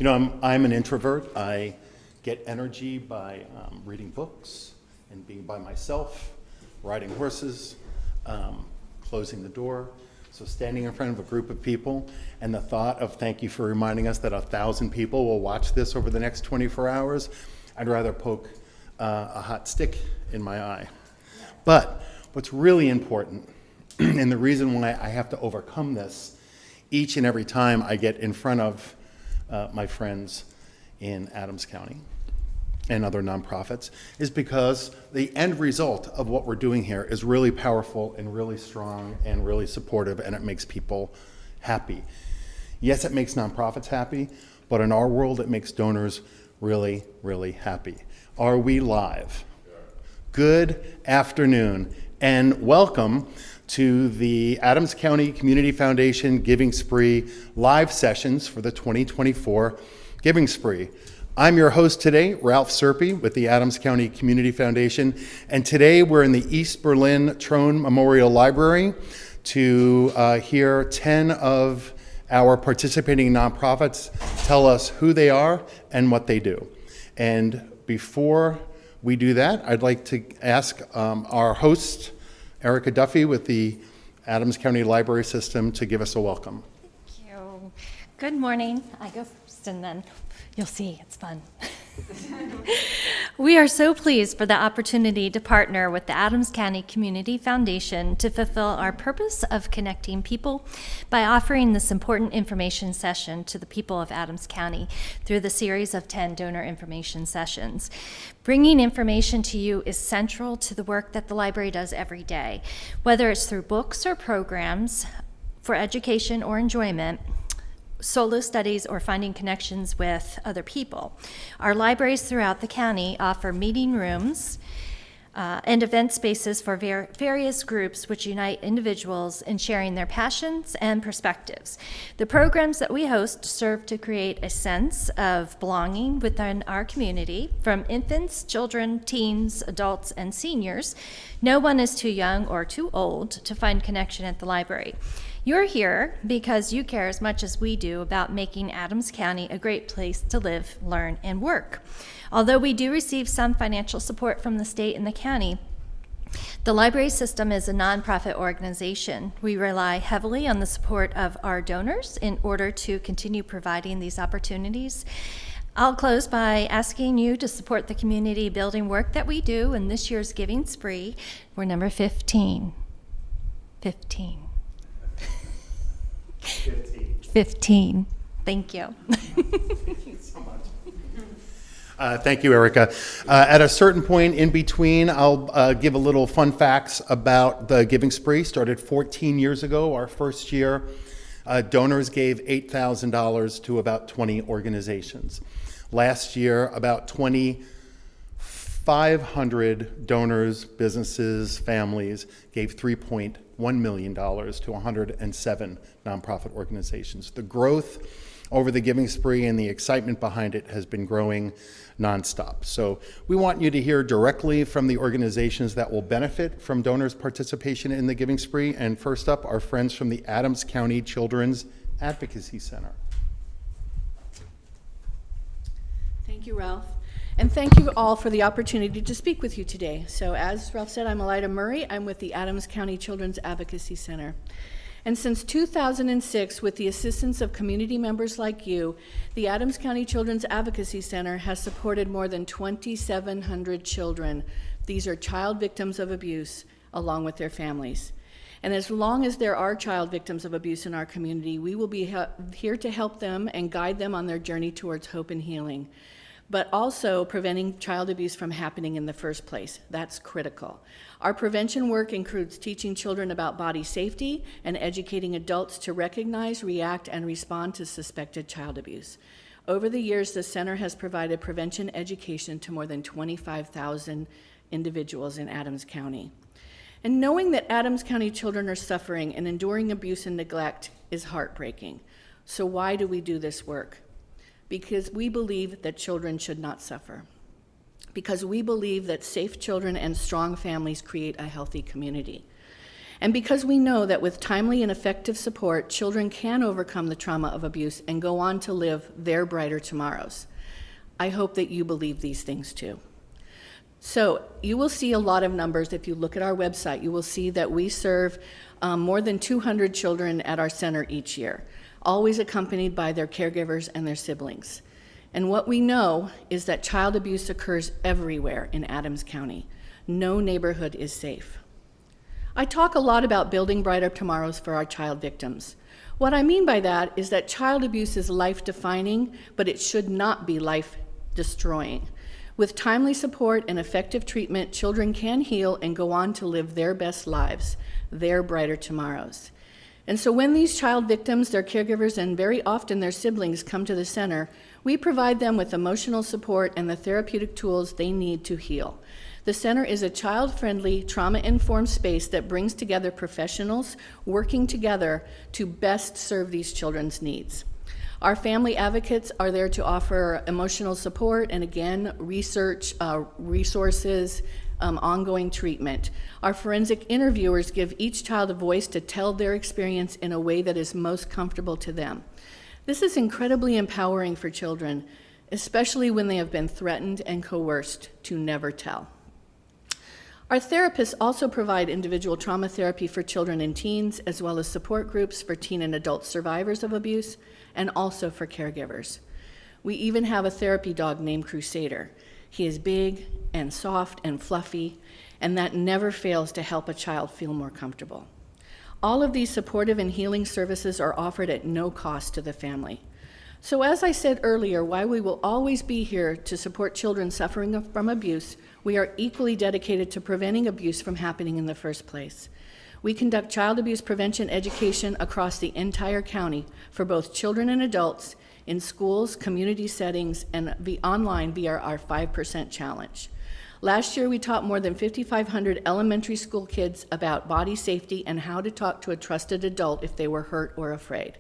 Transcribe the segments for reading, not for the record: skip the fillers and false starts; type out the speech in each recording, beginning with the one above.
I'm an introvert. I get energy by reading books and being by myself, riding horses, closing the door. So standing in front of a group of people and the thought of thank you for reminding us that 1,000 people will watch this over the next 24 hours, I'd rather poke a hot stick in my eye. But what's really important, and the reason why I have to overcome this each and every time I get in front of my friends in Adams County and other nonprofits, is because the end result of what we're doing here is really powerful and really strong and really supportive, and it makes people happy. Yes, it makes nonprofits happy, but in our world, it makes donors really, really happy. Are we live? Good afternoon, and welcome to the Adams County Community Foundation Giving Spree live sessions for the 2024 Giving Spree. I'm your host today, Ralph Serpy with the Adams County Community Foundation, and today we're in the East Berlin Trone Memorial Library to hear 10 of our participating nonprofits tell us who they are and what they do. And before we do that, I'd like to ask our host, Erica Duffy with the Adams County Library System, to give us a welcome. Thank you. Good morning. I go first and then you'll see, it's fun. We are so pleased for the opportunity to partner with the Adams County Community Foundation to fulfill our purpose of connecting people by offering this important information session to the people of Adams County through the series of 10 donor information sessions. Bringing information to you is central to the work that the library does every day, whether it's through books or programs for education or enjoyment, solo studies, or finding connections with other people. Our libraries throughout the county offer meeting rooms and event spaces for various groups which unite individuals in sharing their passions and perspectives. The programs that we host serve to create a sense of belonging within our community. From infants, children, teens, adults, and seniors, no one is too young or too old to find connection at the library. You're here because you care as much as we do about making Adams County a great place to live, learn, and work. Although we do receive some financial support from the state and the county, the library system is a nonprofit organization. We rely heavily on the support of our donors in order to continue providing these opportunities. I'll close by asking you to support the community building work that we do in this year's Giving Spree. We're number 15. 15. 15. Thank you. Thank you so much. Thank you, Erica. At a certain point in between, I'll give a little fun facts about the Giving Spree. Started 14 years ago. Our first year, donors gave $8,000 to about 20 organizations. Last year, about 2,500 donors, businesses, families gave $3.1 million to 107 nonprofit organizations. The growth over the Giving Spree and the excitement behind it has been growing nonstop. So we want you to hear directly from the organizations that will benefit from donors' participation in the Giving Spree. And first up, our friends from the Adams County Children's Advocacy Center. Thank you, Ralph. And thank you all for the opportunity to speak with you today. So as Ralph said, I'm Elida Murray. I'm with the Adams County Children's Advocacy Center. And since 2006, with the assistance of community members like you, the Adams County Children's Advocacy Center has supported more than 2,700 children. These are child victims of abuse, along with their families. And as long as there are child victims of abuse in our community, we will be here to help them and guide them on their journey towards hope and healing, but also preventing child abuse from happening in the first place. That's critical. Our prevention work includes teaching children about body safety and educating adults to recognize, react, and respond to suspected child abuse. Over the years, the center has provided prevention education to more than 25,000 individuals in Adams County. And knowing that Adams County children are suffering and enduring abuse and neglect is heartbreaking. So why do we do this work? Because we believe that children should not suffer. Because we believe that safe children and strong families create a healthy community. And because we know that with timely and effective support, children can overcome the trauma of abuse and go on to live their brighter tomorrows. I hope that you believe these things too. So you will see a lot of numbers. If you look at our website, you will see that we serve more than 200 children at our center each year, always accompanied by their caregivers and their siblings. And what we know is that child abuse occurs everywhere in Adams County. No neighborhood is safe. I talk a lot about building brighter tomorrows for our child victims. What I mean by that is that child abuse is life-defining, but it should not be life-destroying. With timely support and effective treatment, children can heal and go on to live their best lives, their brighter tomorrows. And so when these child victims, their caregivers, and very often their siblings come to the center, we provide them with emotional support and the therapeutic tools they need to heal. The center is a child-friendly, trauma-informed space that brings together professionals working together to best serve these children's needs. Our family advocates are there to offer emotional support and, again, research, resources, ongoing treatment. Our forensic interviewers give each child a voice to tell their experience in a way that is most comfortable to them. This is incredibly empowering for children, especially when they have been threatened and coerced to never tell. Our therapists also provide individual trauma therapy for children and teens, as well as support groups for teen and adult survivors of abuse, and also for caregivers. We even have a therapy dog named Crusader. He is big and soft and fluffy, and that never fails to help a child feel more comfortable. All of these supportive and healing services are offered at no cost to the family. So as I said earlier, while we will always be here to support children suffering from abuse, we are equally dedicated to preventing abuse from happening in the first place. We conduct child abuse prevention education across the entire county for both children and adults in schools, community settings, and online via our 5% challenge. Last year, we taught more than 5,500 elementary school kids about body safety and how to talk to a trusted adult if they were hurt or afraid.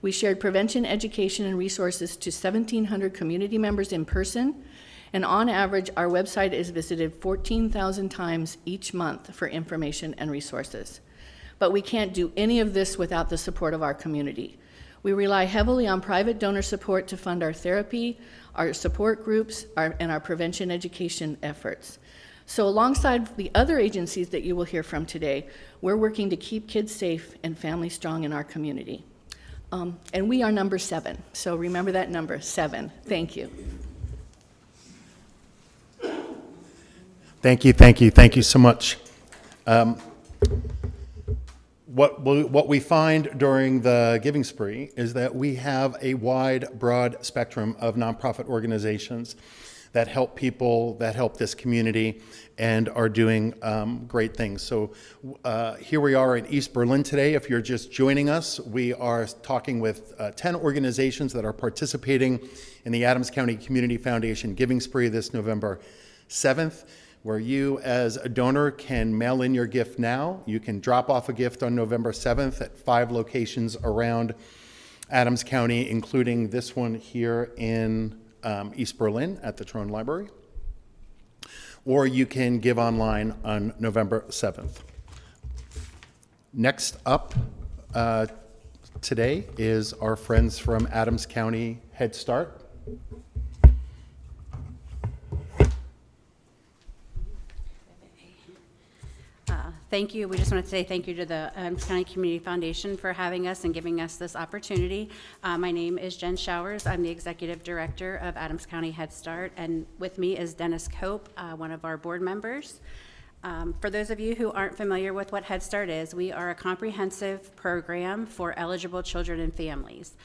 We shared prevention education and resources to 1,700 community members in person, and on average, our website is visited 14,000 times each month for information and resources. But we can't do any of this without the support of our community. We rely heavily on private donor support to fund our therapy, our support groups, and our prevention education efforts. So alongside the other agencies that you will hear from today, we're working to keep kids safe and families strong in our community. And we are number 7, so remember that number, 7. Thank you. Thank you so much. What we find during the giving spree is that we have a wide, broad spectrum of nonprofit organizations that help people, that help this community, and are doing great things. So here we are in East Berlin today. If you're just joining us, we are talking with 10 organizations that are participating in the Adams County Community Foundation Giving Spree this November 7th, where you as a donor can mail in your gift now. You can drop off a gift on November 7th at 5 locations around Adams County, including this one here in East Berlin at the Trone Library. Or you can give online on November 7th. Next up today is our friends from Adams County Head Start. Thank you. We just want to say thank you to the Adams County Community Foundation for having us and giving us this opportunity. My name is Jen Showers. I'm the Executive Director of Adams County Head Start, and with me is Dennis Cope, one of our board members. For those of you who aren't familiar with what Head Start is, we are a comprehensive program for eligible children and families.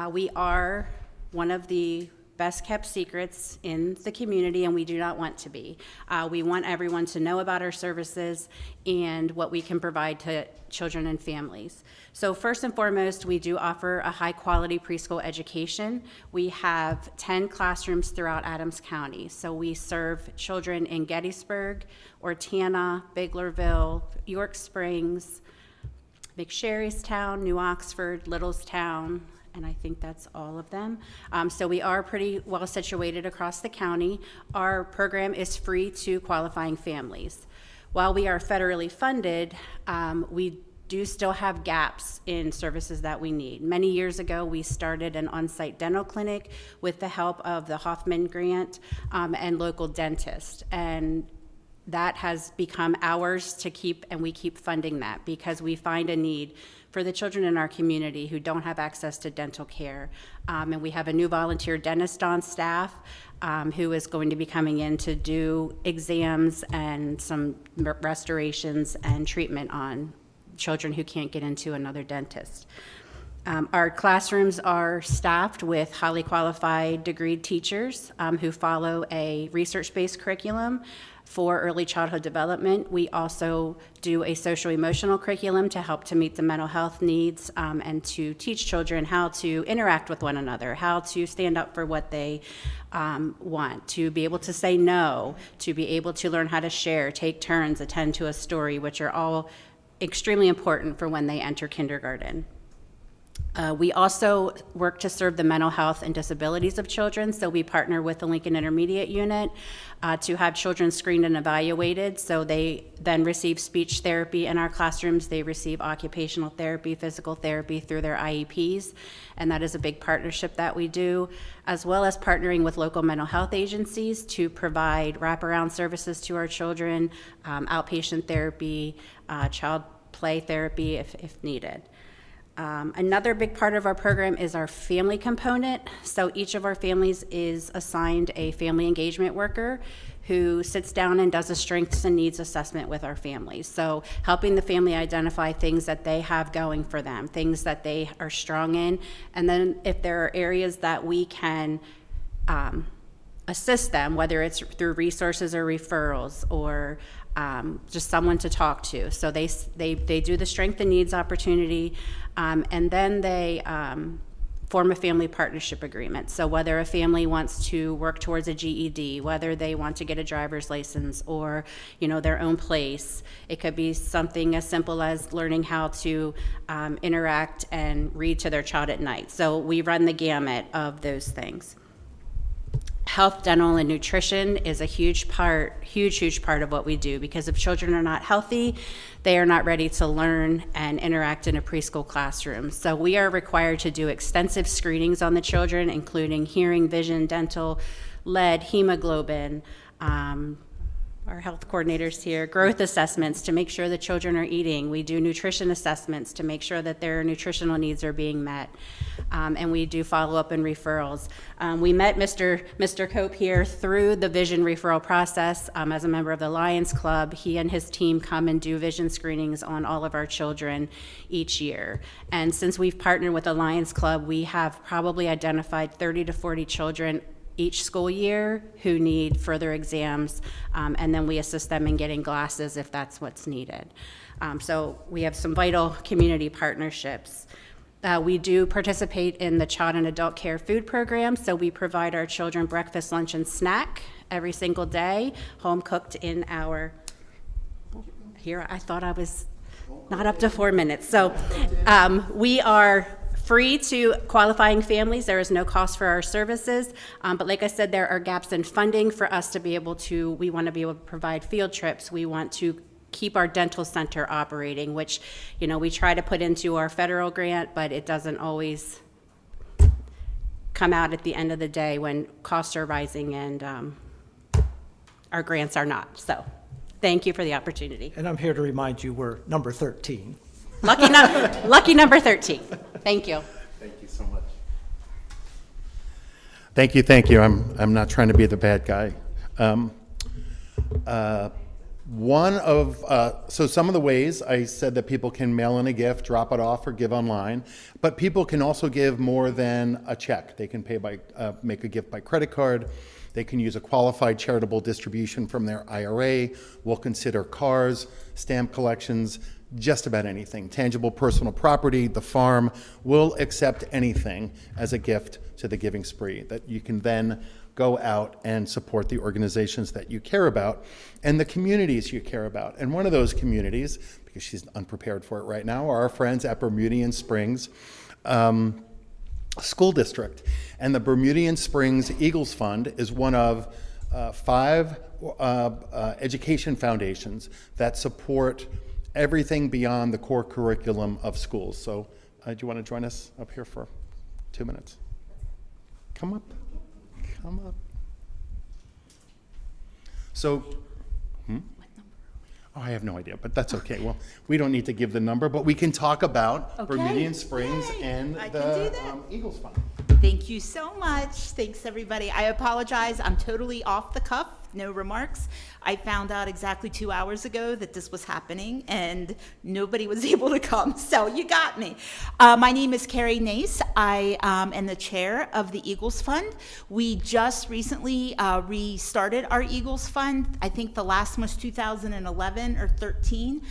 We are one of the best kept secrets in the community, and we do not want to be. We want everyone to know about our services and what we can provide to children and families. So first and foremost, we do offer a high quality preschool education. We have 10 classrooms throughout Adams County. So we serve children in Gettysburg, Ortana, Biglerville, York Springs, McSherrystown, New Oxford, Littlestown, and I think that's all of them. So we are pretty well situated across the county. Our program is free to qualifying families. While we are federally funded, we do still have gaps in services that we need. Many years ago, we started an on-site dental clinic with the help of the Hoffman Grant and local dentists. And that has become ours to keep, and we keep funding that because we find a need for the children in our community who don't have access to dental care. And we have a new volunteer dentist on staff who is going to be coming in to do exams and some restorations and treatment on children who can't get into another dentist. Our classrooms are staffed with highly qualified degreed teachers who follow a research-based curriculum for early childhood development. We also do a social-emotional curriculum to help to meet the mental health needs and to teach children how to interact with one another, how to stand up for what they want, to be able to say no, to be able to learn how to share, take turns, attend to a story, which are all extremely important for when they enter kindergarten. We also work to serve the mental health and disabilities of children, so we partner with the Lincoln Intermediate Unit to have children screened and evaluated, so they then receive speech therapy in our classrooms. They receive occupational therapy, physical therapy through their IEPs, and that is a big partnership that we do, as well as partnering with local mental health agencies to provide wraparound services to our children, outpatient therapy, child play therapy if needed. Another big part of our program is our family component. So each of our families is assigned a family engagement worker who sits down and does a strengths and needs assessment with our families. So helping the family identify things that they have going for them, things that they are strong in, and then if there are areas that we can assist them, whether it's through resources or referrals or just someone to talk to. So they do the strength and needs opportunity, and then they form a family partnership agreement. So whether a family wants to work towards a GED, whether they want to get a driver's license or, their own place, it could be something as simple as learning how to interact and read to their child at night. So we run the gamut of those things. Health, dental, and nutrition is a huge part of what we do, because if children are not healthy, they are not ready to learn and interact in a preschool classroom. So we are required to do extensive screenings on the children, including hearing, vision, dental, lead, hemoglobin, our health coordinators here, growth assessments to make sure the children are eating. We do nutrition assessments to make sure that their nutritional needs are being met. And we do follow-up and referrals. We met Mr. Cope here through the vision referral process as a member of the Lions Club. He and his team come and do vision screenings on all of our children each year. And since we've partnered with the Lions Club, we have probably identified 30 to 40 children each school year who need further exams, and then we assist them in getting glasses if that's what's needed. So we have some vital community partnerships. We do participate in the child and adult care food program, so we provide our children breakfast, lunch, and snack every single day, home cooked in our, here I thought I was not up to 4 minutes. So we are free to qualifying families. There is no cost for our services, but like I said, there are gaps in funding for us to be able to, we want to be able to provide field trips. We want to keep our dental center operating, which, we try to put into our federal grant, but it doesn't always come out at the end of the day when costs are rising and our grants are not. So thank you for the opportunity. And I'm here to remind you we're number 13. Lucky number 13. Thank you. Thank you so much. Thank you. I'm not trying to be the bad guy. So some of the ways I said that people can mail in a gift, drop it off, or give online, but people can also give more than a check. They can pay by make a gift by credit card. They can use a qualified charitable distribution from their IRA. We'll consider cars, stamp collections, just about anything. Tangible personal property, the farm, will accept anything as a gift to the Giving Spree that you can then go out and support the organizations that you care about and the communities you care about. And one of those communities, because she's unprepared for it right now, are our friends at Bermudian Springs School District. And the Bermudian Springs Eagles Fund is one of 5 education foundations that support everything beyond the core curriculum of schools. So do you want to join us up here for 2 minutes? Come up. Come up. So, Oh, I have no idea, but that's okay. Well, we don't need to give the number, but we can talk about Bermudian Springs and I can do the that. Eagles Fund. Thank you so much. Thanks, everybody. I apologize. I'm totally off the cuff. No remarks. I found out exactly 2 hours ago that this was happening, and nobody was able to come, so you got me. My name is Carrie Nace. I am the chair of the Eagles Fund. We just recently restarted our Eagles Fund. I think the last one was 2011 or 13.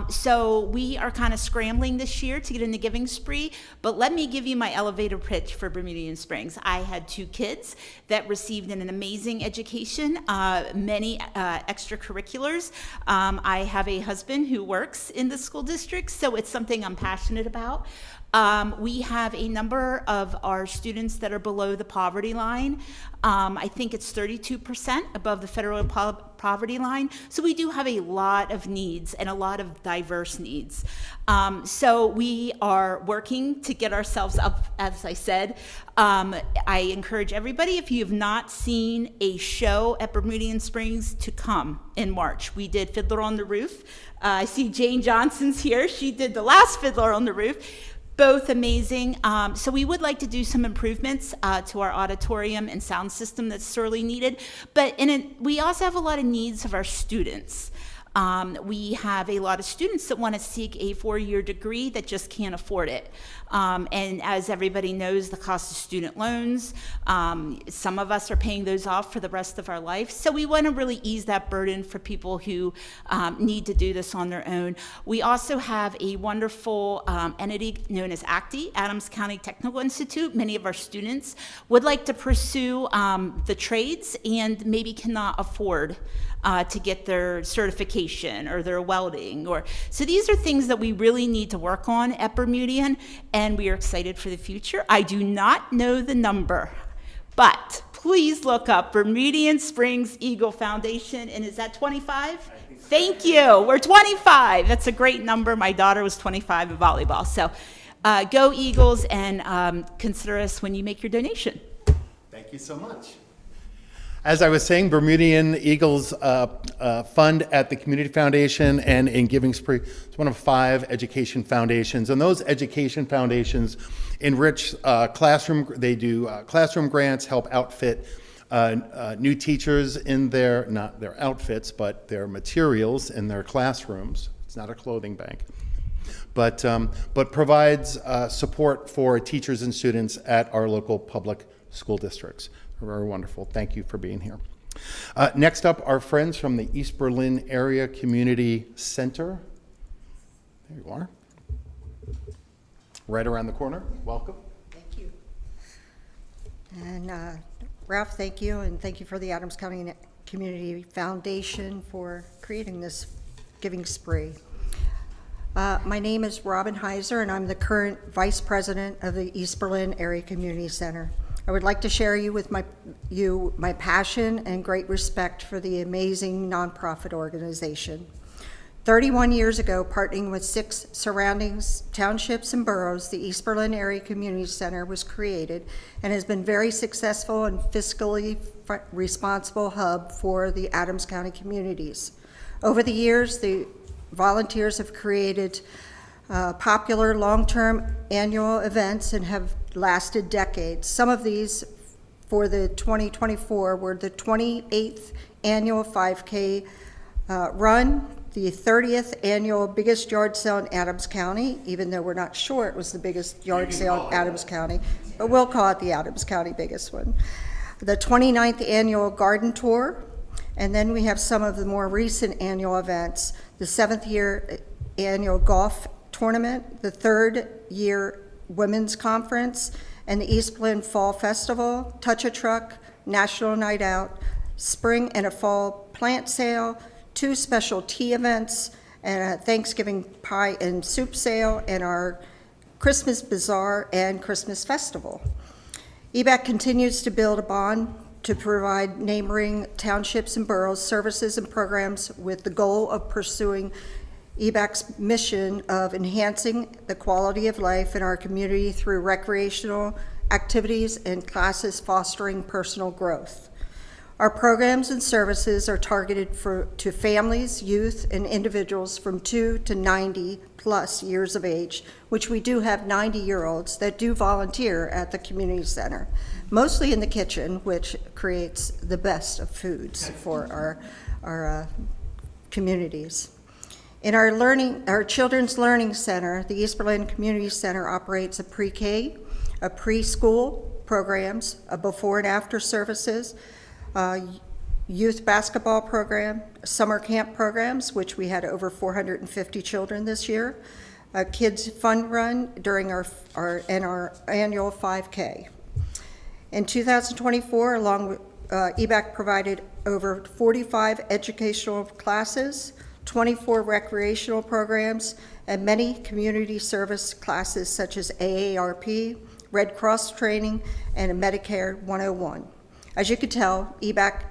So we are kind of scrambling this year to get in the giving spree, but let me give you my elevator pitch for Bermudian Springs. I had 2 kids that received an amazing education, many extracurriculars. I have a husband who works in the school district, so it's something I'm passionate about. We have a number of our students that are below the poverty line. I think it's 32% above the federal poverty line. So we do have a lot of needs and a lot of diverse needs. So we are working to get ourselves up, as I said. I encourage everybody, if you have not seen a show at Bermudian Springs, to come in March. We did Fiddler on the Roof. I see Jane Johnson's here. She did the last Fiddler on the Roof. Both amazing. So we would like to do some improvements to our auditorium and sound system that's sorely needed. But we also have a lot of needs of our students. We have a lot of students that want to seek a 4-year degree that just can't afford it. And as everybody knows, the cost of student loans, some of us are paying those off for the rest of our life. So we want to really ease that burden for people who need to do this on their own. We also have a wonderful entity known as ACTI, Adams County Technical Institute. Many of our students would like to pursue the trades and maybe cannot afford to get their certification or their welding. So these are things that we really need to work on at Bermudian, and we are excited for the future. I do not know the number, but please look up Bermudian Springs Eagle Foundation, and is that 25? Thank you. We're 25. That's a great number. My daughter was 25 in volleyball. So go Eagles, and consider us when you make your donation. Thank you so much. As I was saying, Bermudian Eagles Fund at the Community Foundation and in Giving Spree is one of 5 education foundations. And those education foundations enrich they do classroom grants, help outfit new teachers in not their outfits, but their materials in their classrooms. It's not a clothing bank. But provides support for teachers and students at our local public school districts. Very wonderful. Thank you for being here. Next up, our friends from the East Berlin Area Community Center. There you are. Right around the corner. Welcome. Thank you. And Ralph, thank you, and thank you for the Adams County Community Foundation for creating this giving spree. My name is Robin Heiser, and I'm the current Vice President of the East Berlin Area Community Center. I would like to share with you my passion and great respect for the amazing nonprofit organization. 31 years ago, partnering with 6 surrounding townships and boroughs, the East Berlin Area Community Center was created and has been very successful and fiscally responsible hub for the Adams County communities. Over the years, the volunteers have created popular long-term annual events and have lasted decades. Some of these for the 2024 were the 28th annual 5K run, the 30th annual biggest yard sale in Adams County, even though we're not sure it was the biggest yard sale in Adams County, but we'll call it the Adams County biggest one. The 29th annual garden tour, and then we have some of the more recent annual events, the 7th year annual golf tournament, the 3rd year Women's Conference, and the East Berlin Fall Festival, Touch a Truck, National Night Out, Spring and a Fall Plant Sale, 2 special tea events, and a Thanksgiving pie and soup sale, and our Christmas Bazaar and Christmas Festival. EBAC continues to build upon to provide neighboring townships and boroughs services and programs with the goal of pursuing EBAC's mission of enhancing the quality of life in our community through recreational activities and classes fostering personal growth. Our programs and services are targeted to families, youth, and individuals from 2 to 90 plus years of age, which we do have 90-year-olds that do volunteer at the community center, mostly in the kitchen, which creates the best of foods for our communities. In our Children's Learning Center, the East Berlin Community Center operates a pre-K, a preschool programs, a before and after services, youth basketball program, summer camp programs, which we had over 450 children this year, a kids fun run during our annual 5K. In 2024, along with EBAC provided over 45 educational classes, 24 recreational programs, and many community service classes such as AARP, Red Cross training, and a Medicare 101. As you can tell, EBAC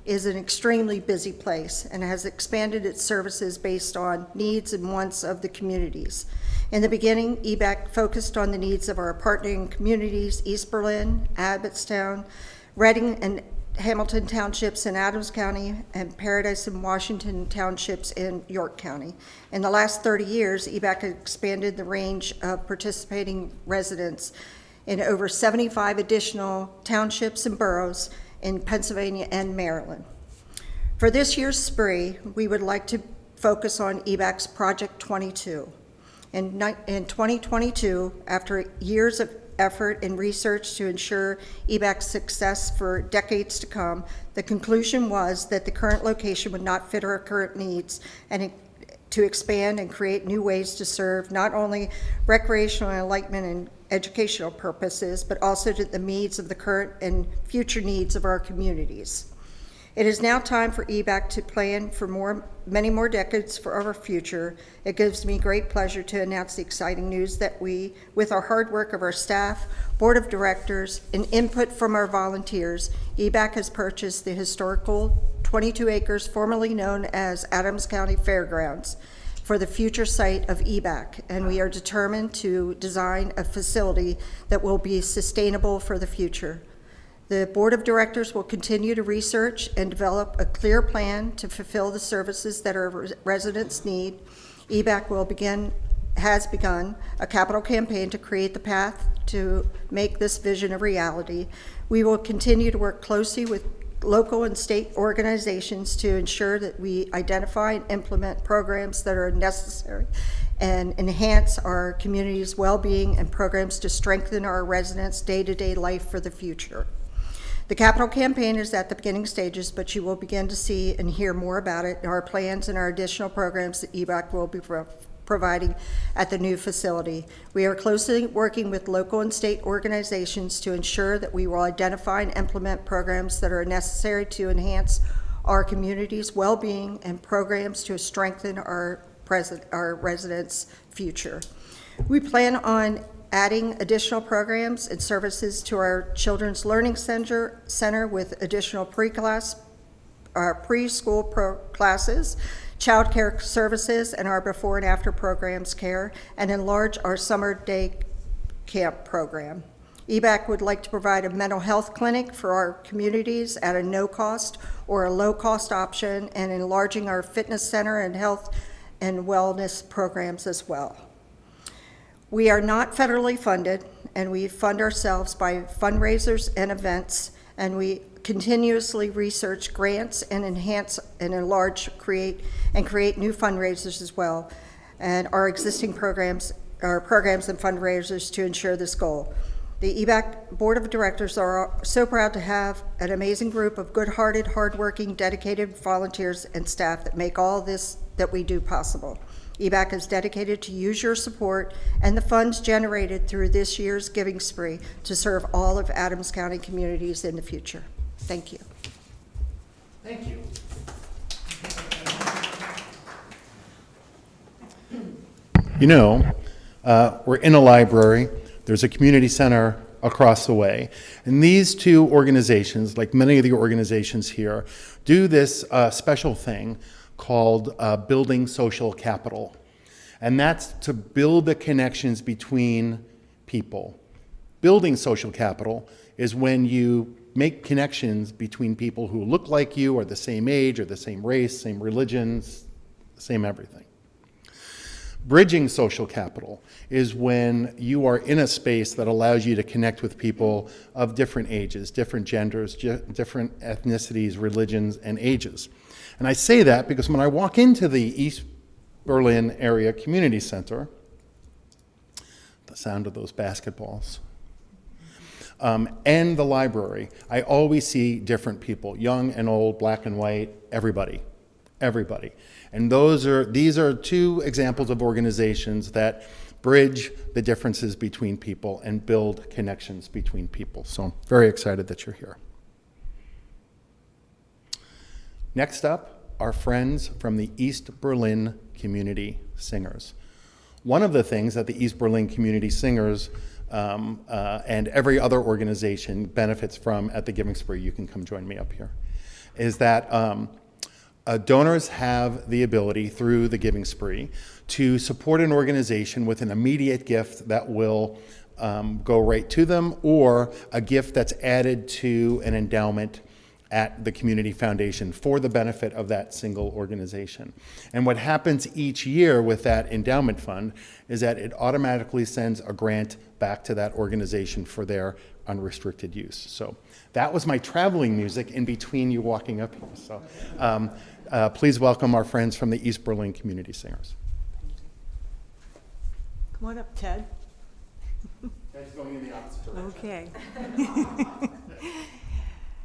is an extremely busy place and has expanded its services based on needs and wants of the communities. In the beginning, EBAC focused on the needs of our partnering communities, East Berlin, Abbottstown, Reading and Hamilton Townships in Adams County, and Paradise and Washington Townships in York County. In the last 30 years, EBAC has expanded the range of participating residents in over 75 additional townships and boroughs in Pennsylvania and Maryland. For this year's spree, we would like to focus on EBAC's Project 22. In 2022, after years of effort and research to ensure EBAC's success for decades to come, the conclusion was that the current location would not fit our current needs and to expand and create new ways to serve not only recreational and enlightenment and educational purposes, but also to the needs of the current and future needs of our communities. It is now time for EBAC to plan for many more decades for our future. It gives me great pleasure to announce the exciting news that with our hard work of our staff, board of directors, and input from our volunteers, EBAC has purchased the historical 22 acres formerly known as Adams County Fairgrounds for the future site of EBAC, and we are determined to design a facility that will be sustainable for the future. The board of directors will continue to research and develop a clear plan to fulfill the services that our residents need. EBAC has begun a capital campaign to create the path to make this vision a reality. We will continue to work closely with local and state organizations to ensure that we identify and implement programs that are necessary and enhance our community's well-being and programs to strengthen our residents' day-to-day life for the future. The capital campaign is at the beginning stages, but you will begin to see and hear more about it in our plans and our additional programs that EBAC will be providing at the new facility. We are closely working with local and state organizations to ensure that we will identify and implement programs that are necessary to enhance our community's well-being and programs to strengthen our residents' future. We plan on adding additional programs and services to our Children's Learning Center with additional preschool classes, child care services, and our before and after programs care, and enlarge our summer day camp program. EBAC would like to provide a mental health clinic for our communities at a no cost or a low cost option, and enlarging our fitness center and health and wellness programs as well. We are not federally funded, and we fund ourselves by fundraisers and events, and we continuously research grants and enhance and enlarge, create new fundraisers as well, and our existing programs and fundraisers to ensure this goal. The EBAC Board of Directors are so proud to have an amazing group of good-hearted, hardworking, dedicated volunteers and staff that make all this that we do possible. EBAC is dedicated to use your support and the funds generated through this year's giving spree to serve all of Adams County communities in the future. Thank you. Thank you. You know, we're in a library. There's a community center across the way. And these two organizations, like many of the organizations here, do this special thing called building social capital. And that's to build the connections between people. Building social capital is when you make connections between people who look like you, or the same age, or the same race, same religions, same everything. Bridging social capital is when you are in a space that allows you to connect with people of different ages, different genders, different ethnicities, religions, and ages. And I say that because when I walk into the East Berlin Area Community Center, the sound of those basketballs, and the library, I always see different people, young and old, black and white, everybody. And these are two examples of organizations that bridge the differences between people and build connections between people. So I'm very excited that you're here. Next up, our friends from the East Berlin Community Singers. One of the things that the East Berlin Community Singers and every other organization benefits from at the Giving Spree, you can come join me up here, is that donors have the ability through the Giving Spree to support an organization with an immediate gift that will go right to them, or a gift that's added to an endowment at the community foundation for the benefit of that single organization. And what happens each year with that endowment fund is that it automatically sends a grant back to that organization for their unrestricted use. So that was my traveling music in between you walking up here. So please welcome our friends from the East Berlin Community Singers. Come on up, Ted. Guys going in the opposite direction. Okay.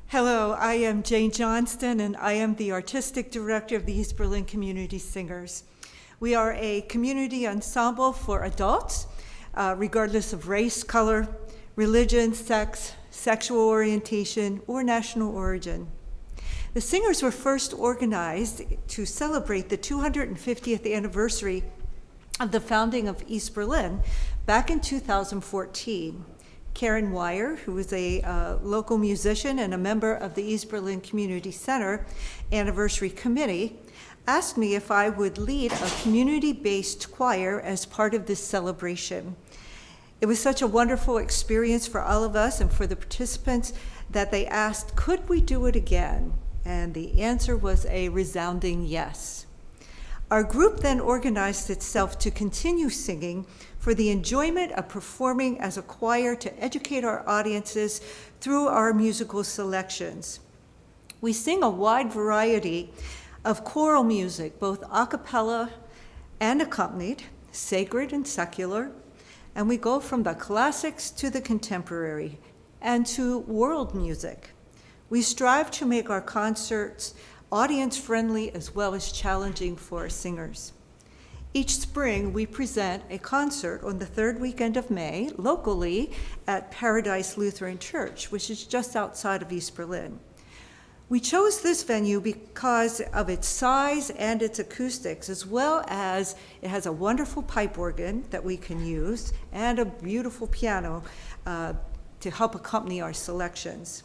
Hello, I am Jane Johnston, and I am the Artistic Director of the East Berlin Community Singers. We are a community ensemble for adults, regardless of race, color, religion, sex, sexual orientation, or national origin. The Singers were first organized to celebrate the 250th anniversary of the founding of East Berlin back in 2014. Karen Weyer, who is a local musician and a member of the East Berlin Community Center Anniversary Committee, asked me if I would lead a community-based choir as part of this celebration. It was such a wonderful experience for all of us and for the participants that they asked, could we do it again? And the answer was a resounding yes. Our group then organized itself to continue singing for the enjoyment of performing as a choir to educate our audiences through our musical selections. We sing a wide variety of choral music, both a cappella and accompanied, sacred and secular, and we go from the classics to the contemporary and to world music. We strive to make our concerts audience-friendly as well as challenging for our singers. Each spring, we present a concert on the third weekend of May, locally at Paradise Lutheran Church, which is just outside of East Berlin. We chose this venue because of its size and its acoustics, as well as it has a wonderful pipe organ that we can use and a beautiful piano to help accompany our selections.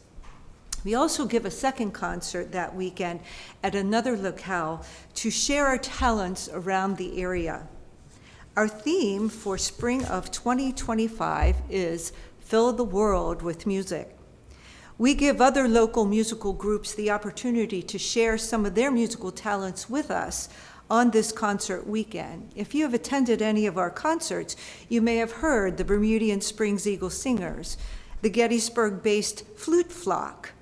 We also give a second concert that weekend at another locale to share our talents around the area. Our theme for spring of 2025 is Fill the World with Music. We give other local musical groups the opportunity to share some of their musical talents with us on this concert weekend. If you have attended any of our concerts, you may have heard the Bermudian Springs Eagle Singers, the Gettysburg-based Flute Flock,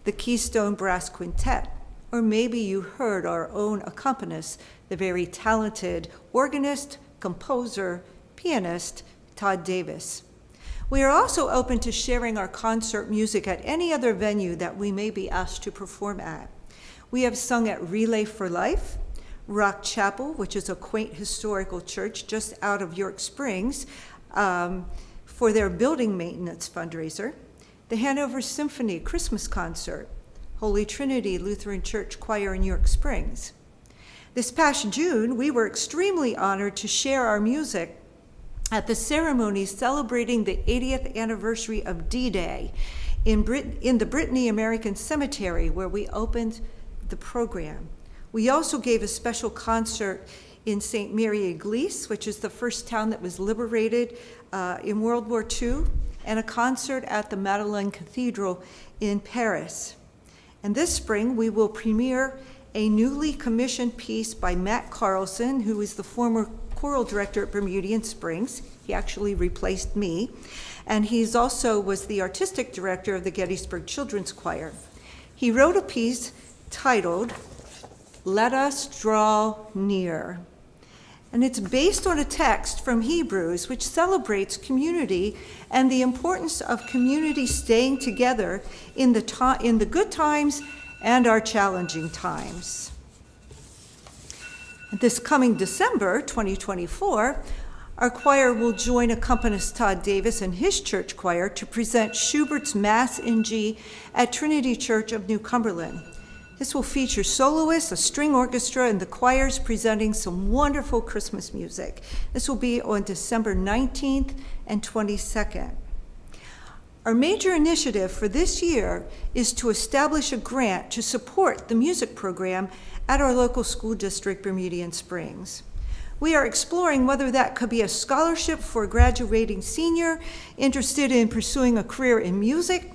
the Keystone Brass Quintet, or maybe you heard our own accompanist, the very talented organist, composer, pianist, Todd Davis. We are also open to sharing our concert music at any other venue that we may be asked to perform at. We have sung at Relay for Life, Rock Chapel, which is a quaint historical church just out of York Springs, for their building maintenance fundraiser, the Hanover Symphony Christmas Concert, Holy Trinity Lutheran Church Choir in York Springs. This past June, we were extremely honored to share our music at the ceremony celebrating the 80th anniversary of D-Day in the Brittany American Cemetery, where we opened the program. We also gave a special concert in St. Mary Église, which is the first town that was liberated in World War II, and a concert at the Madeleine Cathedral in Paris. And this spring, we will premiere a newly commissioned piece by Matt Carlson, who is the former choral director at Bermudian Springs. He actually replaced me. And he's also was the artistic director of the Gettysburg Children's Choir. He wrote a piece titled, "Let Us Draw Near." And it's based on a text from Hebrews, which celebrates community and the importance of community staying together in the good times and our challenging times. This coming December 2024, our choir will join accompanist Todd Davis and his church choir to present Schubert's Mass in G at Trinity Church of New Cumberland. This will feature soloists, a string orchestra, and the choirs presenting some wonderful Christmas music. This will be on December 19th and 22nd. Our major initiative for this year is to establish a grant to support the music program at our local school district, Bermudian Springs. We are exploring whether that could be a scholarship for a graduating senior interested in pursuing a career in music,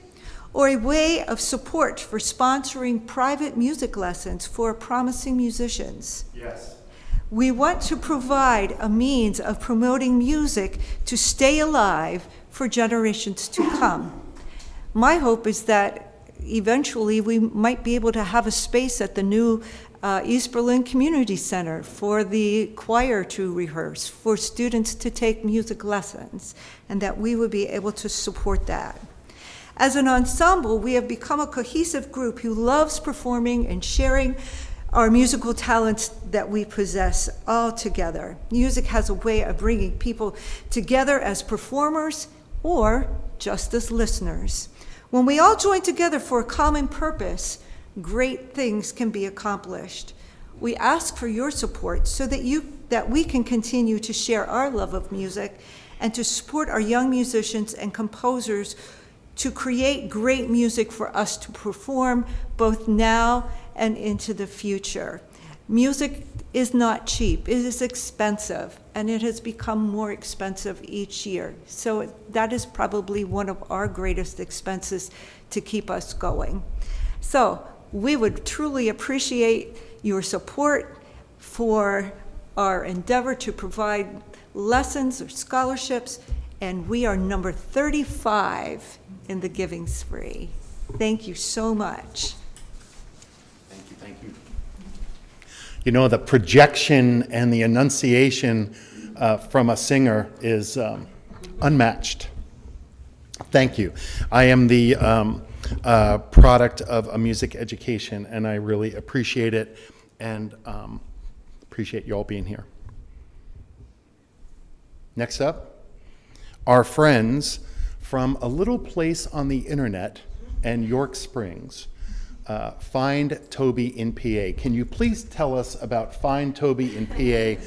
or a way of support for sponsoring private music lessons for promising musicians. Yes. We want to provide a means of promoting music to stay alive for generations to come. My hope is that eventually we might be able to have a space at the new East Berlin Community Center for the choir to rehearse, for students to take music lessons, and that we would be able to support that. As an ensemble, we have become a cohesive group who loves performing and sharing our musical talents that we possess all together. Music has a way of bringing people together as performers or just as listeners. When we all join together for a common purpose, great things can be accomplished. We ask for your support so that we can continue to share our love of music and to support our young musicians and composers to create great music for us to perform both now and into the future. Music is not cheap, it is expensive, and it has become more expensive each year. So that is probably one of our greatest expenses to keep us going. So we would truly appreciate your support for our endeavor to provide lessons or scholarships, and we are number 35 in the giving spree. Thank you so much. Thank you. You know, the projection and the enunciation from a singer is unmatched. Thank you. I am the product of a music education, and I really appreciate it, and appreciate you all being here. Next up, our friends from a little place on the internet and York Springs, Find Toby in PA. Can you please tell us about Find Toby in PA?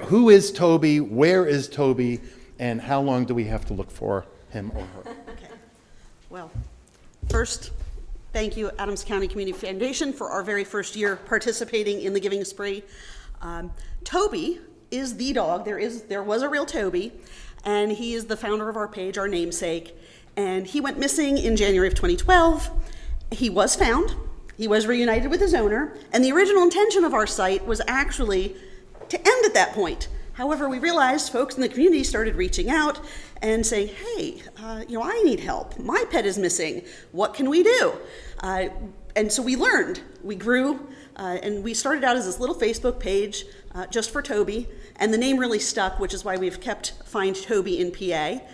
Who is Toby, where is Toby, and how long do we have to look for him or her? Okay. Well, first, thank you, Adams County Community Foundation, for our very first year participating in the Giving Spree. Toby is the dog. There was a real Toby, and he is the founder of our page, our namesake, and he went missing in January of 2012. He was found, he was reunited with his owner, and the original intention of our site was actually to end at that point. However, we realized folks in the community started reaching out and saying, hey, I need help. My pet is missing. What can we do? And so we learned, we grew, and we started out as this little Facebook page just for Toby, and the name really stuck, which is why we've kept Find Toby in PA.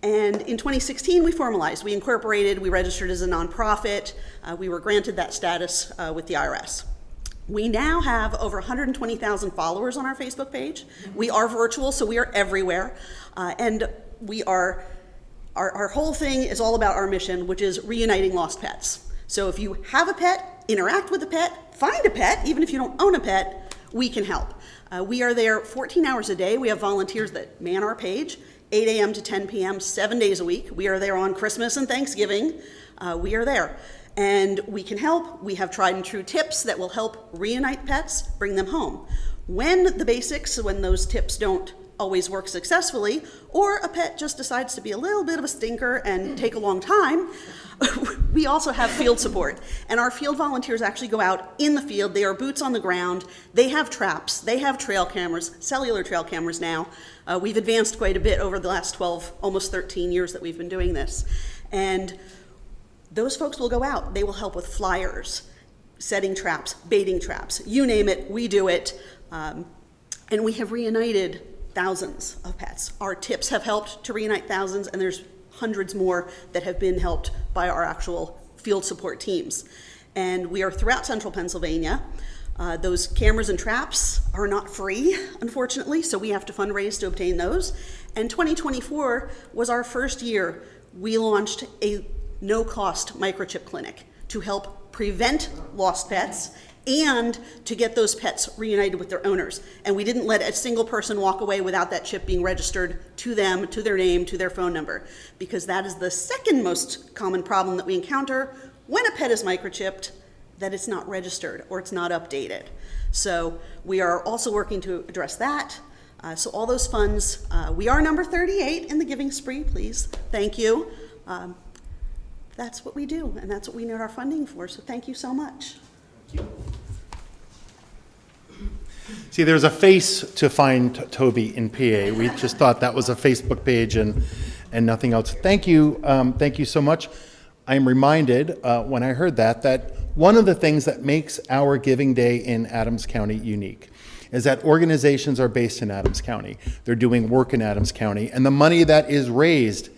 And in 2016, we formalized, we incorporated, we registered as a nonprofit, we were granted that status with the IRS. We now have over 120,000 followers on our Facebook page. We are virtual, so we are everywhere. And we are, our whole thing is all about our mission, which is reuniting lost pets. So if you have a pet, interact with a pet, find a pet, even if you don't own a pet, we can help. We are there 14 hours a day. We have volunteers that man our page, 8 a.m. to 10 p.m., 7 days a week. We are there on Christmas and Thanksgiving. We are there. And we can help. We have tried and true tips that will help reunite pets, bring them home. When those tips don't always work successfully, or a pet just decides to be a little bit of a stinker and take a long time, we also have field support. And our field volunteers actually go out in the field. They are boots on the ground. They have traps. They have trail cameras, cellular trail cameras now. We've advanced quite a bit over the last 12, almost 13 years that we've been doing this. And those folks will go out. They will help with flyers, setting traps, baiting traps. You name it, we do it. And we have reunited thousands of pets. Our tips have helped to reunite thousands, and there's hundreds more that have been helped by our actual field support teams. And we are throughout central Pennsylvania. Those cameras and traps are not free, unfortunately, so we have to fundraise to obtain those. And 2024 was our first year we launched a no-cost microchip clinic to help prevent lost pets and to get those pets reunited with their owners. And we didn't let a single person walk away without that chip being registered to them, to their name, to their phone number, because that is the second most common problem that we encounter when a pet is microchipped, that it's not registered or it's not updated. So we are also working to address that. So all those funds, we are number 38 in the giving spree, please, thank you. That's what we do, and that's what we need our funding for, so thank you so much. See, there's a face to find Toby in PA. We just thought that was a Facebook page and nothing else. Thank you so much. I am reminded when I heard that one of the things that makes our Giving Day in Adams County unique is that organizations are based in Adams County. They're doing work in Adams County, and the money that is raised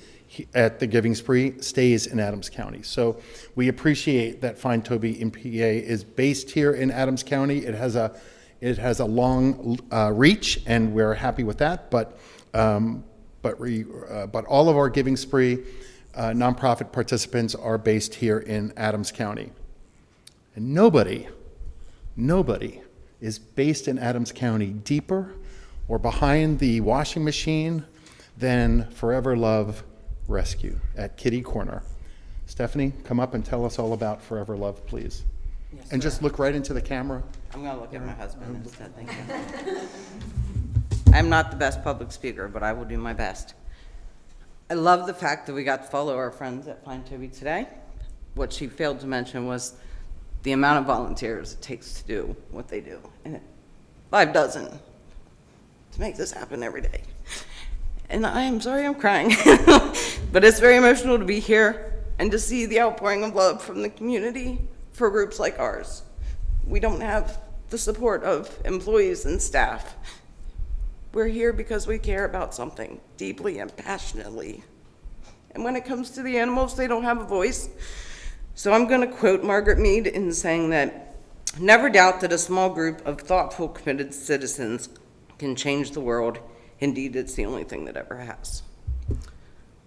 at the Giving Spree stays in Adams County. So we appreciate that Find Toby in PA is based here in Adams County. It has a long reach, and we're happy with that. But all of our Giving Spree nonprofit participants are based here in Adams County, and nobody is based in Adams County deeper or behind the washing machine than Forever Love Rescue at Kitty Corner. Stephanie, come up and tell us all about Forever Love, please. Yes, and sir. Just look right into the camera. I'm going to look at my husband instead, thank you. I'm not the best public speaker, but I will do my best. I love the fact that we got to follow our friends at Find Toby today. What she failed to mention was the amount of volunteers it takes to do what they do. And 5 dozen to make this happen every day. And I am sorry I'm crying, but it's very emotional to be here and to see the outpouring of love from the community for groups like ours. We don't have the support of employees and staff. We're here because we care about something deeply and passionately. And when it comes to the animals, they don't have a voice. So I'm going to quote Margaret Mead in saying that, "Never doubt that a small group of thoughtful, committed citizens can change the world. Indeed, it's the only thing that ever has."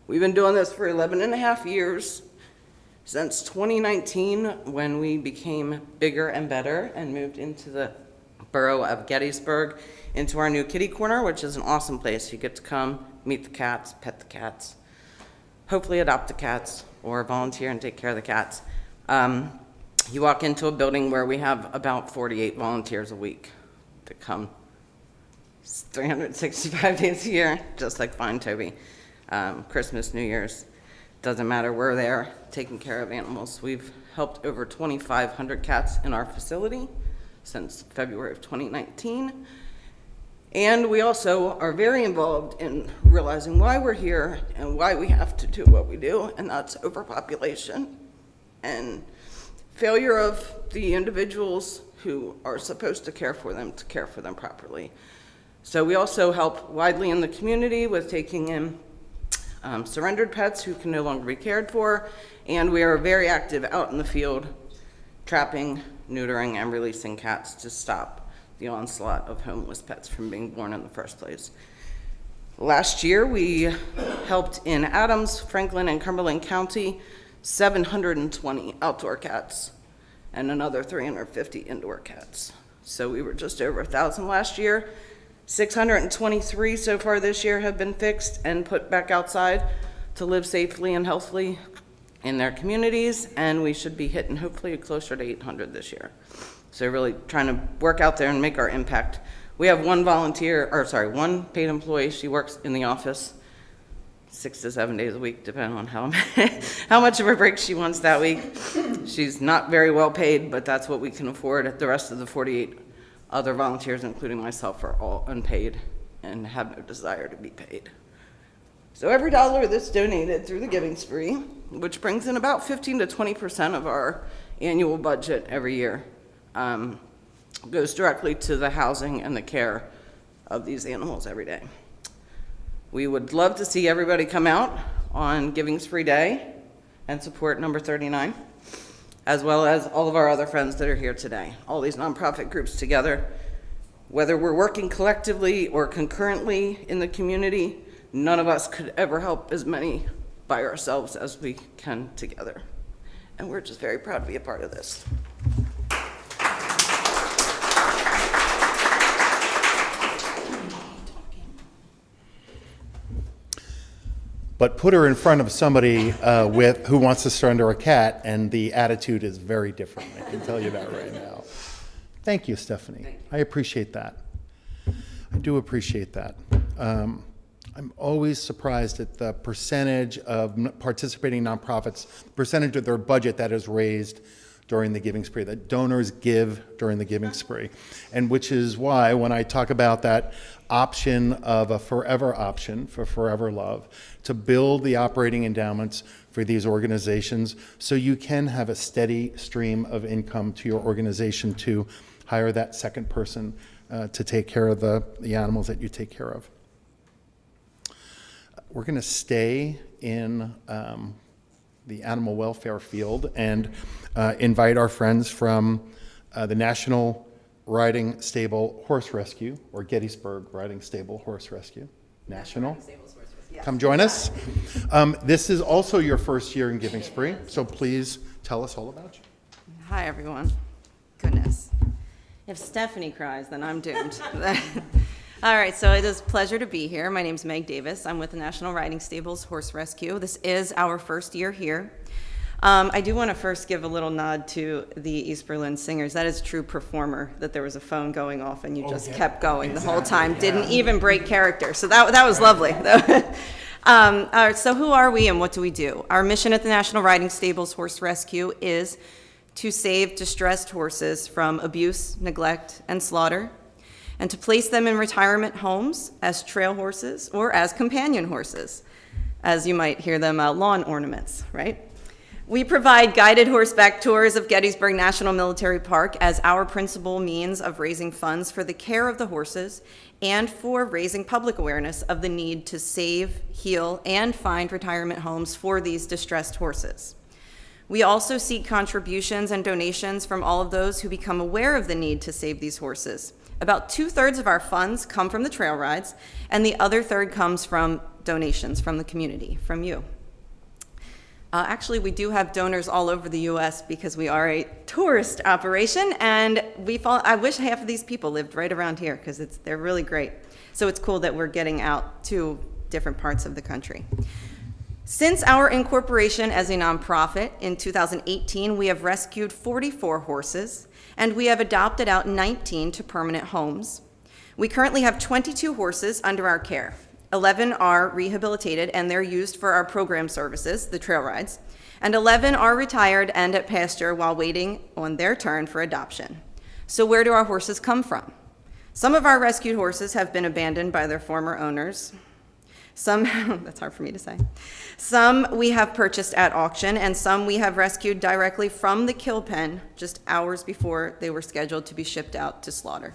We've been doing this for 11 and a half years, since 2019, when we became bigger and better and moved into the borough of Gettysburg, into our new kitty corner, which is an awesome place. You get to come, meet the cats, pet the cats, hopefully adopt the cats, or volunteer and take care of the cats. You walk into a building where we have about 48 volunteers a week that come 365 days a year, just like Find Toby. Christmas, New Year's, doesn't matter, we're there taking care of animals. We've helped over 2,500 cats in our facility since February of 2019. And we also are very involved in realizing why we're here and why we have to do what we do, and that's overpopulation and failure of the individuals who are supposed to care for them properly. So we also help widely in the community with taking in surrendered pets who can no longer be cared for, and we are very active out in the field, trapping, neutering, and releasing cats to stop the onslaught of homeless pets from being born in the first place. Last year, we helped in Adams, Franklin, and Cumberland County 720 outdoor cats and another 350 indoor cats. So we were just over 1,000 last year. 623 so far this year have been fixed and put back outside to live safely and healthily in their communities, and we should be hitting hopefully closer to 800 this year. So really trying to work out there and make our impact. We have one one paid employee. She works in the office 6 to 7 days a week, depending on how much of a break she wants that week. She's not very well paid, but that's what we can afford. The rest of the 48 other volunteers, including myself, are all unpaid and have no desire to be paid. So every dollar that's donated through the Giving Spree, which brings in about 15 to 20% of our annual budget every year, goes directly to the housing and the care of these animals every day. We would love to see everybody come out on Giving Spree Day and support number 39, as well as all of our other friends that are here today. All these nonprofit groups together, whether we're working collectively or concurrently in the community, none of us could ever help as many by ourselves as we can together. And we're just very proud to be a part of this. But put her in front of somebody who wants to surrender a cat, and the attitude is very different. I can tell you that right now. Thank you, Stephanie. Thank you. I appreciate that. I do appreciate that. I'm always surprised at the percentage of participating nonprofits, percentage of their budget that is raised during the Giving Spree, that donors give during the Giving Spree. And which is why when I talk about that option of a forever option for Forever Love, to build the operating endowments for these organizations so you can have a steady stream of income to your organization to hire that second person to take care of the animals that you take care of. We're going to stay in the animal welfare field and invite our friends from the National Riding Stable Horse Rescue, or Gettysburg Riding Stable Horse Rescue. National. Come join us. This is also your first year in Giving Spree, so please tell us all about you. Hi, everyone. Goodness. If Stephanie cries, then I'm doomed. All right, so it is a pleasure to be here. My name's Meg Davis. I'm with the National Riding Stables Horse Rescue. This is our first year here. I do want to first give a little nod to the East Berlin Singers. That is true performer, that there was a phone going off and you just kept going the whole time. Didn't even break character. So that was lovely. All right, so who are we and what do we do? Our mission at the National Riding Stables Horse Rescue is to save distressed horses from abuse, neglect, and slaughter, and to place them in retirement homes as trail horses or as companion horses, as you might hear them, lawn ornaments, right? We provide guided horseback tours of Gettysburg National Military Park as our principal means of raising funds for the care of the horses and for raising public awareness of the need to save, heal, and find retirement homes for these distressed horses. We also seek contributions and donations from all of those who become aware of the need to save these horses. About 2/3 of our funds come from the trail rides, and the other third comes from donations from the community, from you. Actually, we do have donors all over the U.S. because we are a tourist operation, and I wish half of these people lived right around here because they're really great. So it's cool that we're getting out to different parts of the country. Since our incorporation as a nonprofit in 2018, we have rescued 44 horses, and we have adopted out 19 to permanent homes. We currently have 22 horses under our care. 11 are rehabilitated and they're used for our program services, the trail rides, and 11 are retired and at pasture while waiting on their turn for adoption. So where do our horses come from? Some of our rescued horses have been abandoned by their former owners. Some, that's hard for me to say. Some we have purchased at auction, and some we have rescued directly from the kill pen just hours before they were scheduled to be shipped out to slaughter.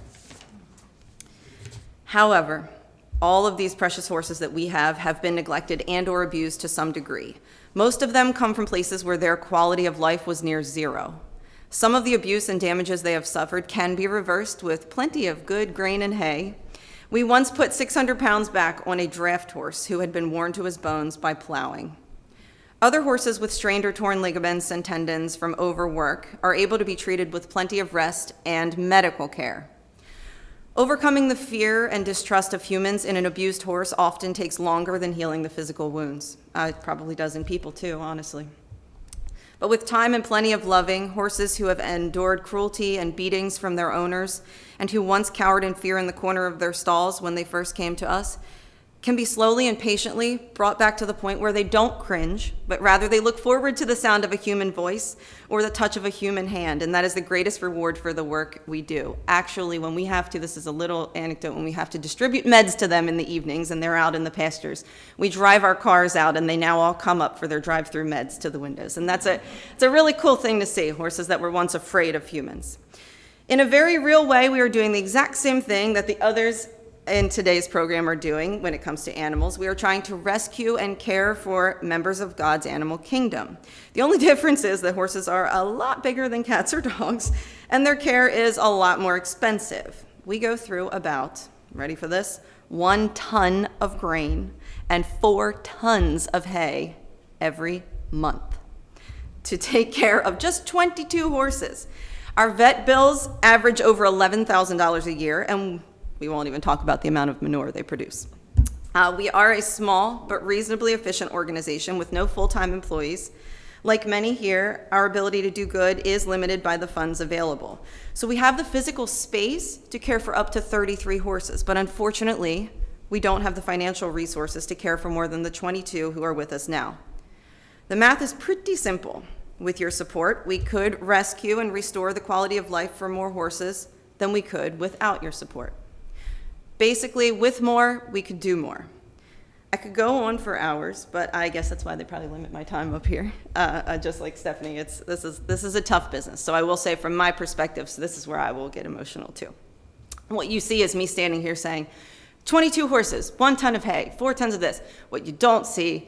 However, all of these precious horses that we have been neglected and or abused to some degree. Most of them come from places where their quality of life was near zero. Some of the abuse and damages they have suffered can be reversed with plenty of good grain and hay. We once put 600 pounds back on a draft horse who had been worn to his bones by plowing. Other horses with strained or torn ligaments and tendons from overwork are able to be treated with plenty of rest and medical care. Overcoming the fear and distrust of humans in an abused horse often takes longer than healing the physical wounds. It probably does in people too, honestly. But with time and plenty of loving, horses who have endured cruelty and beatings from their owners and who once cowered in fear in the corner of their stalls when they first came to us can be slowly and patiently brought back to the point where they don't cringe, but rather they look forward to the sound of a human voice or the touch of a human hand, and that is the greatest reward for the work we do. Actually, when we have to, this is a little anecdote, when we have to distribute meds to them in the evenings and they're out in the pastures, we drive our cars out and they now all come up for their drive-through meds to the windows. And it's a really cool thing to see, horses that were once afraid of humans. In a very real way, we are doing the exact same thing that the others in today's program are doing when it comes to animals. We are trying to rescue and care for members of God's animal kingdom. The only difference is that horses are a lot bigger than cats or dogs, and their care is a lot more expensive. We go through about, ready for this, 1 ton of grain and 4 tons of hay every month to take care of just 22 horses. Our vet bills average over $11,000 a year, and we won't even talk about the amount of manure they produce. We are a small but reasonably efficient organization with no full-time employees. Like many here, our ability to do good is limited by the funds available. So we have the physical space to care for up to 33 horses, but unfortunately, we don't have the financial resources to care for more than the 22 who are with us now. The math is pretty simple. With your support, we could rescue and restore the quality of life for more horses than we could without your support. Basically, with more, we could do more. I could go on for hours, but I guess that's why they probably limit my time up here. Just like Stephanie, this is a tough business. So I will say from my perspective, so this is where I will get emotional too. What you see is me standing here saying, 22 horses, 1 ton of hay, 4 tons of this. What you don't see,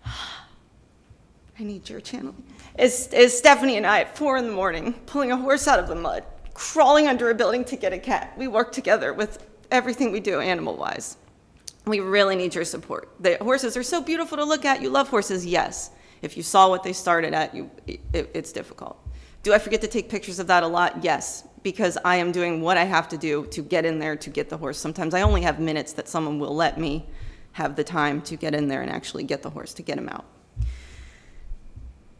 I need your channel, is Stephanie and I at 4 in the morning, pulling a horse out of the mud, crawling under a building to get a cat. We work together with everything we do animal-wise. We really need your support. The horses are so beautiful to look at. You love horses, yes. If you saw what they started at, it's difficult. Do I forget to take pictures of that a lot? Yes, because I am doing what I have to do to get in there to get the horse. Sometimes I only have minutes that someone will let me have the time to get in there and actually get the horse, to get him out.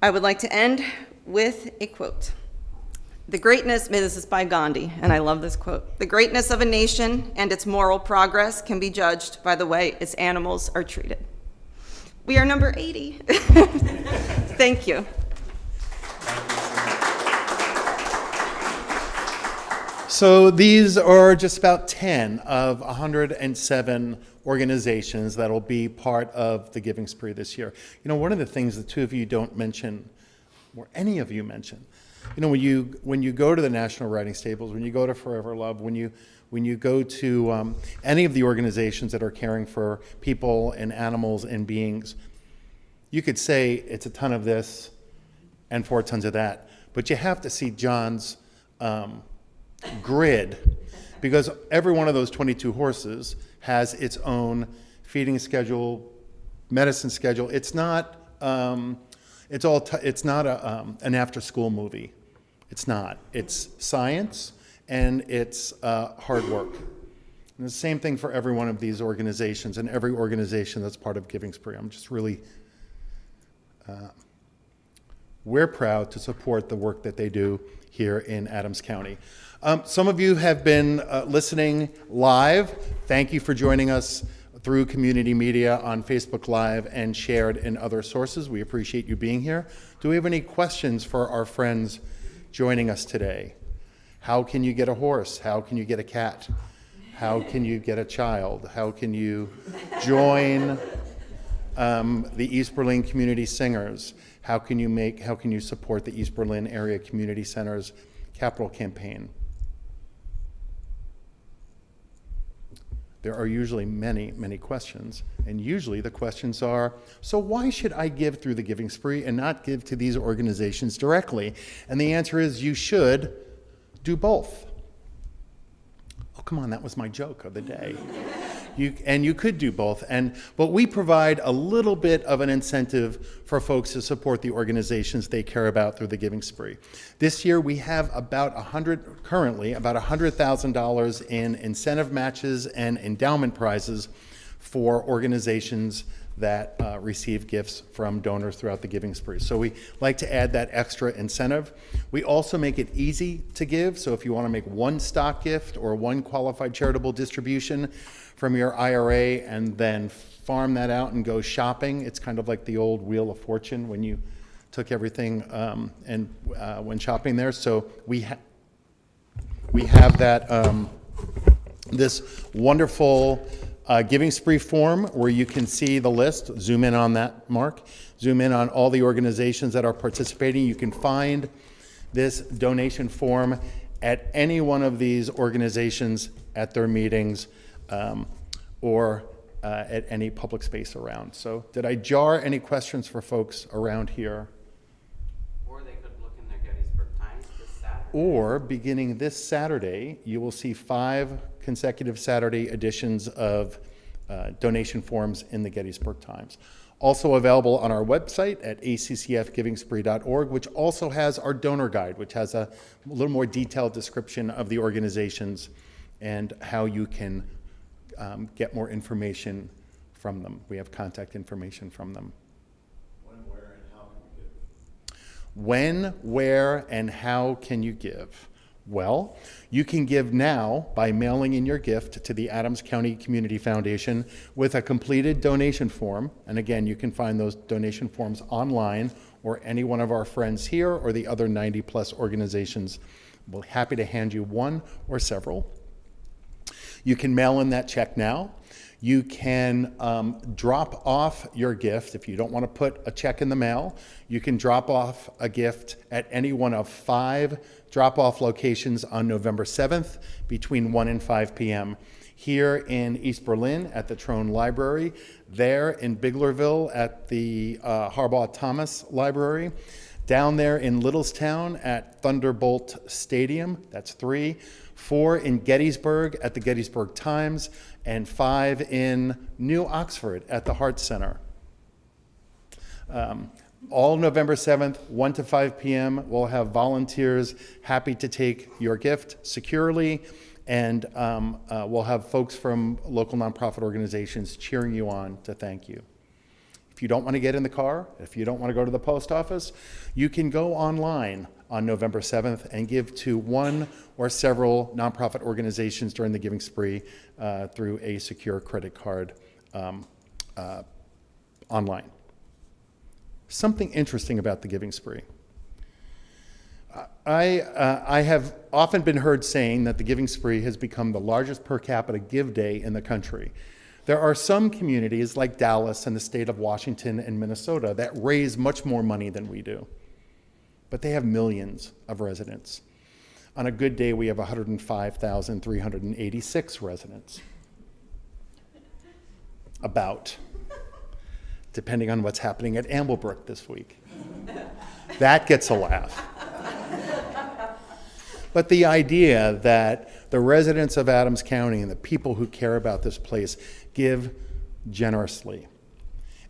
I would like to end with a quote. This is by Gandhi, and I love this quote. The greatness of a nation and its moral progress can be judged by the way its animals are treated. We are number 80. Thank you. So these are just about 10 of 107 organizations that will be part of the Giving Spree this year. You know, one of the things the two of you don't mention, or any of you mention, you know, when you go to the National Riding Stables, when you go to Forever Love, when you go to any of the organizations that are caring for people and animals and beings, you could say it's a ton of this and 4 tons of that, but you have to see John's grid, because every one of those 22 horses has its own feeding schedule, medicine schedule. It's not an after-school movie. It's not. It's science and it's hard work. And the same thing for every one of these organizations and every organization that's part of Giving Spree. I'm just really, we're proud to support the work that they do here in Adams County. Some of you have been listening live. Thank you for joining us through community media on Facebook Live and shared in other sources. We appreciate you being here. Do we have any questions for our friends joining us today? How can you get a horse? How can you get a cat? How can you get a child? How can you join the East Berlin Community Singers? How can you support the East Berlin Area Community Center's capital campaign? There are usually many, many questions, and usually the questions are, so why should I give through the Giving Spree and not give to these organizations directly? And the answer is you should do both. Oh, come on, that was my joke of the day. You could do both. But we provide a little bit of an incentive for folks to support the organizations they care about through the Giving Spree. This year we have currently about $100,000 in incentive matches and endowment prizes for organizations that receive gifts from donors throughout the Giving Spree. So we like to add that extra incentive. We also make it easy to give. So if you want to make one stock gift or one qualified charitable distribution from your IRA and then farm that out and go shopping, it's kind of like the old Wheel of Fortune when you took everything and went shopping there. So we have that this wonderful Giving Spree form where you can see the list. Zoom in on that, Mark. Zoom in on all the organizations that are participating. You can find this donation form at any one of these organizations at their meetings or at any public space around. So did I jar any questions for folks around here? Or they could look in their Gettysburg Times this Saturday. Or beginning this Saturday, you will see 5 consecutive Saturday editions of donation forms in the Gettysburg Times. Also available on our website at accfgivingspree.org, which also has our donor guide, which has a little more detailed description of the organizations and how you can get more information from them. We have contact information from them. When, where, and how can you give? Well, you can give now by mailing in your gift to the Adams County Community Foundation with a completed donation form. And again, you can find those donation forms online or any one of our friends here or the other 90+ organizations. We'll be happy to hand you one or several. You can mail in that check now. You can drop off your gift. If you don't want to put a check in the mail, you can drop off a gift at any one of 5 drop-off locations on November 7th between 1 and 5 p.m. Here in East Berlin at the Trone Library, there in Biglerville at the Harbaugh Thomas Library, down there in Littlestown at Thunderbolt Stadium, that's 3, 4 in Gettysburg at the Gettysburg Times, and 5 in New Oxford at the Hart Center. All November 7th, 1 to 5 p.m. We'll have volunteers happy to take your gift securely, and we'll have folks from local nonprofit organizations cheering you on to thank you. If you don't want to get in the car, if you don't want to go to the post office, you can go online on November 7th and give to one or several nonprofit organizations during the Giving Spree through a secure credit card online. Something interesting about the Giving Spree. I have often been heard saying that the Giving Spree has become the largest per capita give day in the country. There are some communities like Dallas and the state of Washington and Minnesota that raise much more money than we do, but they have millions of residents. On a good day, we have 105,386 residents. About. Depending on what's happening at Amblebrook this week. That gets a laugh. But the idea that the residents of Adams County and the people who care about this place give generously.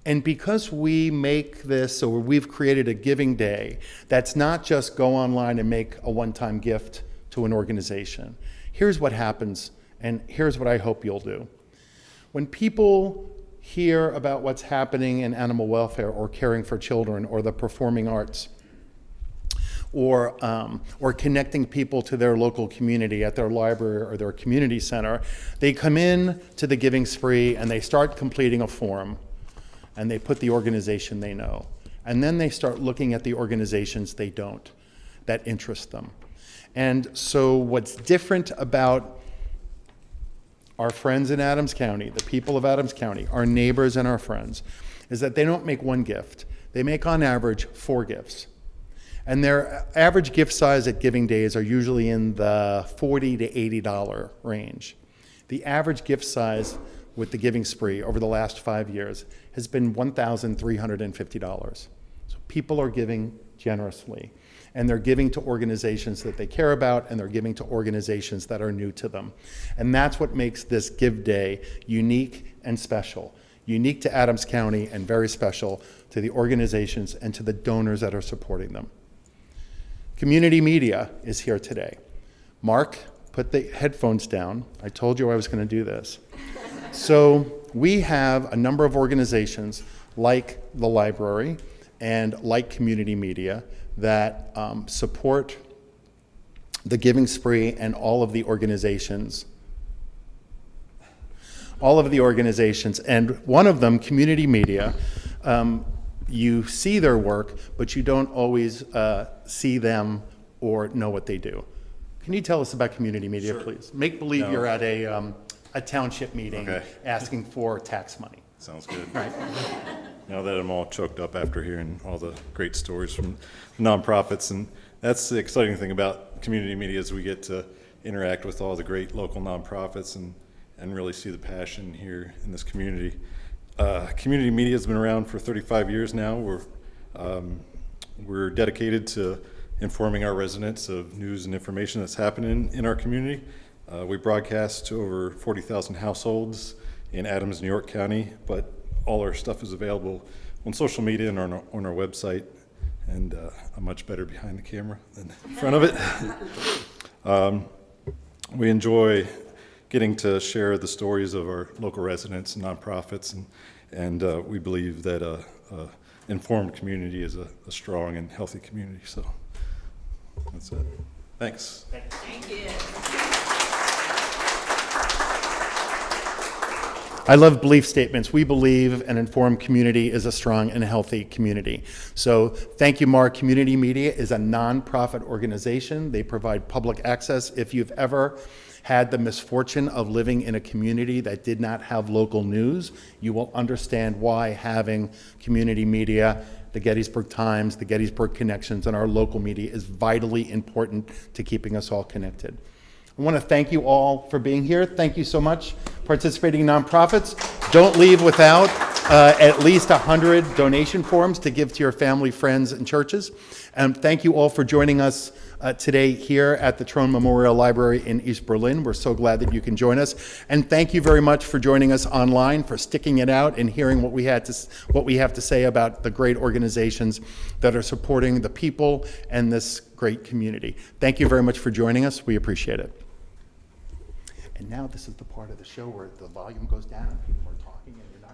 And because we make this, or we've created a giving day, that's not just go online and make a one-time gift to an organization. Here's what happens, and here's what I hope you'll do. When people hear about what's happening in animal welfare or caring for children or the performing arts or connecting people to their local community at their library or their community center, they come in to the Giving Spree and they start completing a form and they put the organization they know. And then they start looking at the organizations they don't, that interest them. And so what's different about our friends in Adams County, the people of Adams County, our neighbors and our friends, is that they don't make one gift. They make on average 4 gifts. And their average gift size at giving days are usually in the $40 to $80 range. The average gift size with the Giving Spree over the last 5 years has been $1,350. So people are giving generously. and they're giving to organizations that they care about, and they're giving to organizations that are new to them. And that's what makes this Give Day unique and special. Unique to Adams County and very special to the organizations and to the donors that are supporting them. Community media is here today. Mark, put the headphones down. I told you I was going to do this. So we have a number of organizations like the library and like community media that support the Giving Spree and all of the organizations. And one of them, community media, you see their work, but you don't always see them or know what they do. Can you tell us about community media, please? Make believe you're at a township meeting asking for tax money. Sounds good. Right. Now that I'm all choked up after hearing all the great stories from nonprofits, and that's the exciting thing about community media is we get to interact with all the great local nonprofits and really see the passion here in this community. Community media has been around for 35 years now. We're dedicated to informing our residents of news and information that's happening in our community. We broadcast to over 40,000 households in Adams, New York County, but all our stuff is available on social media and on our website, and I'm much better behind the camera than in front of it. We enjoy getting to share the stories of our local residents and nonprofits, and we believe that a informed community is a strong and healthy community. So that's it. Thanks. Thank you. I love belief statements. We believe an informed community is a strong and healthy community. So thank you, Mark. Community Media is a nonprofit organization. They provide public access. If you've ever had the misfortune of living in a community that did not have local news, you will understand why having community media, the Gettysburg Times, the Gettysburg Connections, and our local media is vitally important to keeping us all connected. I want to thank you all for being here. Thank you so much, participating nonprofits. Don't leave without at least 100 donation forms to give to your family, friends, and churches. And thank you all for joining us today here at the Trone Memorial Library in East Berlin. We're so glad that you can join us. And thank you very much for joining us online, for sticking it out and hearing what we have to say about the great organizations that are supporting the people and this great community. Thank you very much for joining us. We appreciate it. And now this is the part of the show where the volume goes down and people are talking and you're not